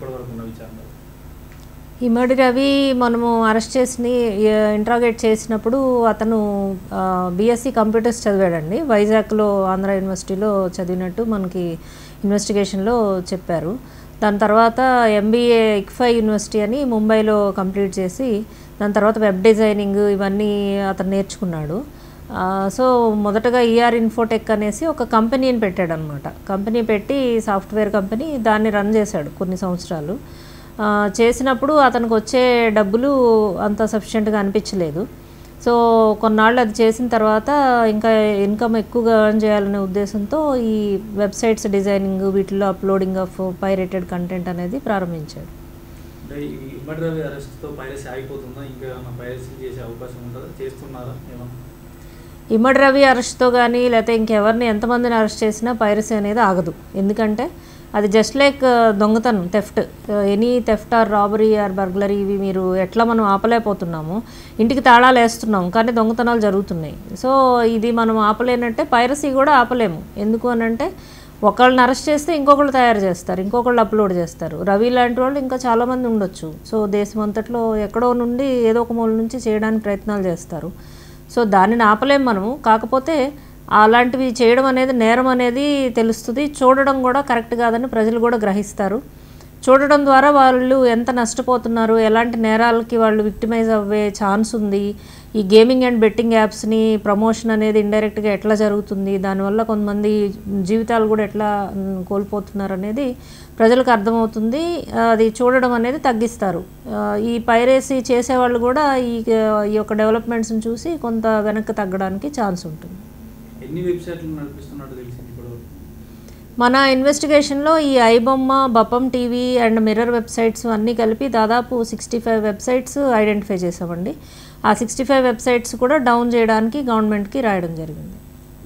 ఇప్పటివరకు ఉన్న విచారణలో? ఇమ్మడి రవి మనము అరెస్ట్ చేసి ఇంట్రాగేట్ చేసినప్పుడు అతను బీఎస్సీ కంప్యూటర్స్ చదివాడండి. వైజాగ్లో ఆంధ్ర యూనివర్సిటీలో చదివినట్టు మనకి ఇన్వెస్టిగేషన్లో చెప్పారు. దాని తర్వాత ఎంబీఏ ఇక్ఫై యూనివర్సిటీ అని ముంబైలో కంప్లీట్ చేసి దాని తర్వాత వెబ్ డిజైనింగ్ ఇవన్నీ అతను నేర్చుకున్నాడు. సో మొదటగా ఈఆర్ ఇన్ఫోటెక్ అనేసి ఒక కంపెనీని పెట్టాడు అనమాట. కంపెనీ పెట్టి సాఫ్ట్వేర్ కంపెనీ దాన్ని రన్ చేశాడు కొన్ని సంవత్సరాలు. చేసినప్పుడు అతనికి వచ్చే డబ్బులు అంత సఫిషియెంట్గా అనిపించలేదు. సో కొన్నాళ్ళు అది చేసిన తర్వాత ఇంకా ఇన్కమ్ ఎక్కువగా ఎర్న్ చేయాలనే ఉద్దేశంతో ఈ వెబ్సైట్స్ డిజైనింగ్ వీటిలో అప్లోడింగ్ ఆఫ్ పైరేటెడ్ కంటెంట్ అనేది ప్రారంభించాడు. అంటే ఈ ఇమ్మడి రవి అరెస్ట్తో పైరసీ ఆగిపోతుందా? ఇంకా ఏమైనా పైరసీ చేసే అవకాశం ఉంటుందా? చేస్తున్నారా ఏమన్నా? ఇమ్మడి రవి అరెస్ట్తో కానీ లేకపోతే ఇంకెవరిని ఎంతమందిని అరెస్ట్ చేసినా పైరసీ అనేది ఆగదు. ఎందుకంటే అది జస్ట్ లైక్ దొంగతనం, theft, any theft or robbery or burglary ఇవి మీరు ఎట్లా మనం ఆపలేకపోతున్నాము. ఇంటికి తాళాలు వేస్తున్నాం కానీ దొంగతనాలు జరుగుతున్నాయి. సో ఇది మనం ఆపలేనంటే పైరసీ కూడా ఆపలేము. ఎందుకు అనంటే ఒకళ్ళని అరెస్ట్ చేస్తే ఇంకొకళ్ళు తయారు చేస్తారు, ఇంకొకళ్ళు అప్లోడ్ చేస్తారు. రవి లాంటి వాళ్ళు ఇంకా చాలామంది ఉండొచ్చు. సో దేశం అంతట్లో ఎక్కడో నుండి ఏదో ఒక మూల నుంచి చేయడానికి ప్రయత్నాలు చేస్తారు. సో దానిని ఆపలేము మనము. కాకపోతే అలాంటివి చేయడం అనేది నేరం అనేది తెలుస్తుంది. చూడడం కూడా కరెక్ట్ కాదని ప్రజలు కూడా గ్రహిస్తారు. చూడడం ద్వారా వాళ్ళు ఎంత నష్టపోతున్నారు, ఎలాంటి నేరాలకి వాళ్ళు విక్టిమైజ్ అవ్వే ఛాన్స్ ఉంది, ఈ గేమింగ్ అండ్ బెట్టింగ్ యాప్స్ని ప్రమోషన్ అనేది ఇండైరెక్ట్గా ఎట్లా జరుగుతుంది, దానివల్ల కొంతమంది జీవితాలు కూడా ఎట్లా కోల్పోతున్నారు అనేది ప్రజలకు అర్థమవుతుంది. అది చూడడం అనేది తగ్గిస్తారు. ఈ పైరసీ చేసేవాళ్ళు కూడా ఈ యొక్క డెవలప్మెంట్స్ని చూసి కొంత వెనక్కి తగ్గడానికి ఛాన్స్ ఉంటుంది. ఎన్ని వెబ్సైట్లు నడిపిస్తున్నట్టు తెలిసింది ఇప్పుడు? మన ఇన్వెస్టిగేషన్లో ఈ iBomma, Bappam TV and mirror websites అన్నీ కలిపి దాదాపు 65 వెబ్సైట్స్ ఐడెంటిఫై చేసామండి. ఆ 65 వెబ్సైట్స్ కూడా డౌన్ చేయడానికి గవర్నమెంట్కి రాయడం జరిగింది.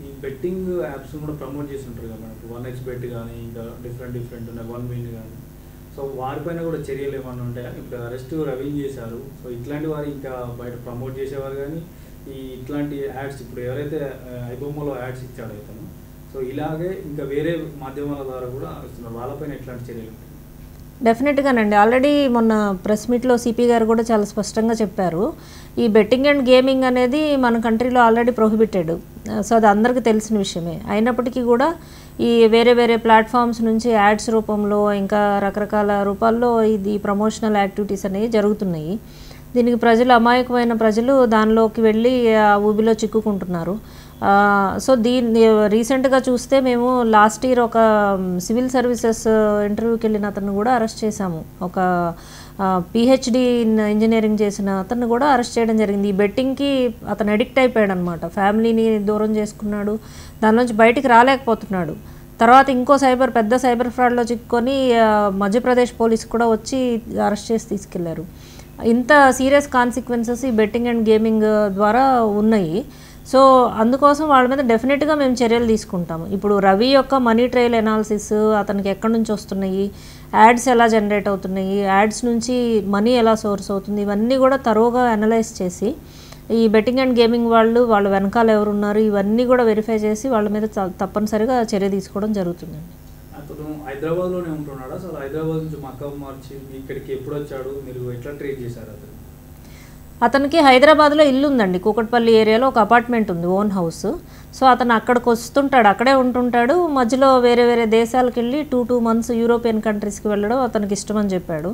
ఈ బెట్టింగ్ యాప్స్ కూడా ప్రమోట్ చేసి ఉంటారు కదా మనకు, 1xBet కానీ ఇంకా డిఫరెంట్ ఉన్నాయి, 1win కానీ. సో వారిపైన కూడా చర్యలు ఏమన్నా ఉంటాయా? ఇప్పుడు అరెస్ట్ రవి చేశారు. సో ఇట్లాంటి వారు ఇంకా బయట ప్రమోట్ చేసేవారు కానీ ఇట్లాంటి యాడ్స్ ఇప్పుడు ఎవరైతే ఐబొమ్మలో యాడ్స్ ఇచ్చాడో ఇతను, సో ఇలాగే ఇంకా వేరే మాధ్యమాల ద్వారా కూడా ఇస్తున్నారు, వాళ్ళపైన ఎట్లాంటి చర్యలు ఉంటాయి? డెఫినెట్గానండి. ఆల్రెడీ మొన్న ప్రెస్ మీట్లో సిపి గారు కూడా చాలా స్పష్టంగా చెప్పారు. ఈ బెట్టింగ్ అండ్ గేమింగ్ అనేది మన కంట్రీలో ఆల్రెడీ ప్రొహిబిటెడ్. సో అది అందరికీ తెలిసిన విషయమే. అయినప్పటికీ కూడా ఈ వేరే వేరే ప్లాట్ఫామ్స్ నుంచి యాడ్స్ రూపంలో ఇంకా రకరకాల రూపాల్లో ఇది ప్రమోషనల్ యాక్టివిటీస్ అనేవి జరుగుతున్నాయి. దీనికి ప్రజలు, అమాయకమైన ప్రజలు దానిలోకి వెళ్ళి ఊబిలో చిక్కుకుంటున్నారు. సో దీన్ని రీసెంట్గా చూస్తే మేము లాస్ట్ ఇయర్ ఒక సివిల్ సర్వీసెస్ ఇంటర్వ్యూకి వెళ్ళిన అతను కూడా అరెస్ట్ చేశాము. ఒక పిహెచ్డి ఇంజనీరింగ్ చేసిన అతను కూడా అరెస్ట్ చేయడం జరిగింది. ఈ బెట్టింగ్కి అతను అడిక్ట్ అయిపోయాడు అనమాట. ఫ్యామిలీని దూరం చేసుకున్నాడు, దానిలోంచి బయటికి రాలేకపోతున్నాడు. తర్వాత ఇంకో పెద్ద సైబర్ ఫ్రాడ్లో చిక్కుకొని మధ్యప్రదేశ్ పోలీసు కూడా వచ్చి అరెస్ట్ చేసి తీసుకెళ్లారు. ఇంత సీరియస్ కాన్సిక్వెన్సెస్ ఈ బెట్టింగ్ అండ్ గేమింగ్ ద్వారా ఉన్నాయి. సో అందుకోసం వాళ్ళ మీద డెఫినెట్గా మేము చర్యలు తీసుకుంటాము. ఇప్పుడు రవి యొక్క మనీ ట్రయల్ ఎనాలిసిస్, అతనికి ఎక్కడి నుంచి వస్తున్నాయి, యాడ్స్ ఎలా జనరేట్ అవుతున్నాయి, యాడ్స్ నుంచి మనీ ఎలా సోర్స్ అవుతుంది, ఇవన్నీ కూడా తరోగా అనలైజ్ చేసి ఈ బెట్టింగ్ అండ్ గేమింగ్ వాళ్ళ వెనకాల ఎవరున్నారు ఇవన్నీ కూడా వెరిఫై చేసి వాళ్ళ మీద తప్పనిసరిగా చర్య తీసుకోవడం జరుగుతుందండి. అతను హైదరాబాద్లోనే ఉంటున్నాడా? అసలు హైదరాబాద్ నుంచి మక్కా మార్చి ఇక్కడికి ఎప్పుడు వచ్చాడు, మీరు ఎట్లా ట్రీట్ చేశారు అతను? అతనికి హైదరాబాద్లో ఇల్లు ఉందండి. కూకట్పల్లి ఏరియాలో ఒక అపార్ట్మెంట్ ఉంది, ఓన్ హౌస్. సో అతను అక్కడికి వస్తుంటాడు, అక్కడే ఉంటుంటాడు. మధ్యలో వేరే వేరే దేశాలకు వెళ్ళి 2 months యూరోపియన్ కంట్రీస్కి వెళ్ళడం అతనికి ఇష్టం అని చెప్పాడు.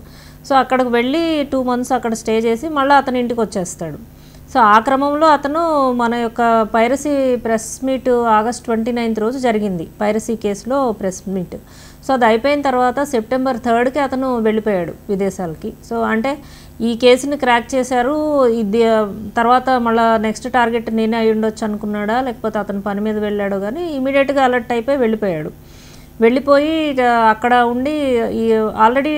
సో అక్కడికి వెళ్ళి 2 months అక్కడ స్టే చేసి మళ్ళీ అతని ఇంటికి వచ్చేస్తాడు. సో ఆ క్రమంలో అతను మన యొక్క piracy press meet August 29th రోజు జరిగింది, పైరసీ కేసులో ప్రెస్ మీట్. సో అది అయిపోయిన తర్వాత September 3rd అతను వెళ్ళిపోయాడు విదేశాలకి. సో అంటే ఈ కేసుని క్రాక్ చేశారు. ఇది తర్వాత మళ్ళీ నెక్స్ట్ టార్గెట్ నేనే అయి ఉండొచ్చు అనుకున్నాడా, లేకపోతే అతను పని మీద వెళ్ళాడో కానీ ఇమీడియట్గా అలర్ట్ అయిపోయి వెళ్ళిపోయాడు. వెళ్ళిపోయి అక్కడ ఉండి ఆల్రెడీ